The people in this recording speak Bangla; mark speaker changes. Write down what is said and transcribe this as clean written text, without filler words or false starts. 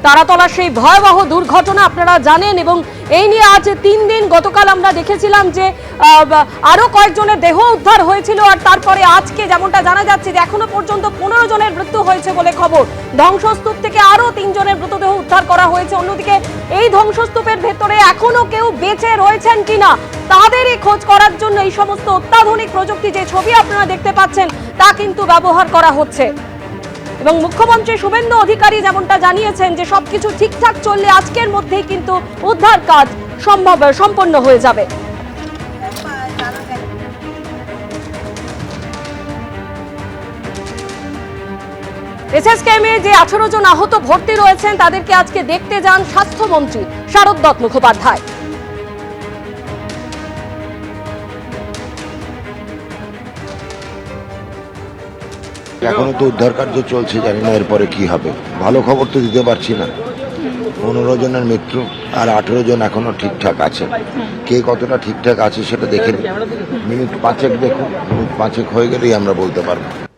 Speaker 1: তারাতলার সেই ভয়াবহ দুর্ঘটনা আপনারা জানেন, এবং এই নিয়ে আজ 3 দিন, গতকাল আমরা দেখেছিলাম যে আরো কয়েকজনের দেহ উদ্ধার হয়েছিল, আর তারপরে আজকে যেমনটা জানা যাচ্ছে যে এখনো পর্যন্ত 15 জনের মৃত্যু হয়েছে বলে খবর। ধ্বংসস্তূপ থেকে আরো 3 জনের মৃতদেহ উদ্ধার করা হয়েছে। অন্যদিকে এই ধ্বংসস্তূপের ভেতরে এখনো কেউ বেঁচে রয়েছেন কিনা তাদেরই খোঁজ করার জন্য এই সমস্ত অত্যাধুনিক প্রযুক্তি, যে ছবি আপনারা দেখতে পাচ্ছেন, তা কিন্তু ব্যবহার করা হচ্ছে। এবং মুখ্যমন্ত্রী শুভেন্দু অধিকারী যেমনটা জানিয়েছেন যে সবকিছু ঠিকঠাক চললে আজকের মধ্যেই কিন্তু উদ্ধার কাজ সম্পন্ন হয়ে যাবে। এসএসকেএমে যে 18 জন আহত ভর্তি রয়েছেন তাদেরকে আজকে দেখতে যান স্বাস্থ্যমন্ত্রী শারদ দত্ত মুখোপাধ্যায়।
Speaker 2: এখনো তো উদ্ধার কার্য চলছে, জানি না এরপরে কি হবে। ভালো খবর তো দিতে পারছি না। 15 জনের মৃত্যু আর 18 জন এখনো ঠিকঠাক আছে। কে কতটা ঠিকঠাক আছে সেটা দেখে মিনিট 5 দেখুন, মিনিট 5 হয়ে গেলেই আমরা বলতে পারবো।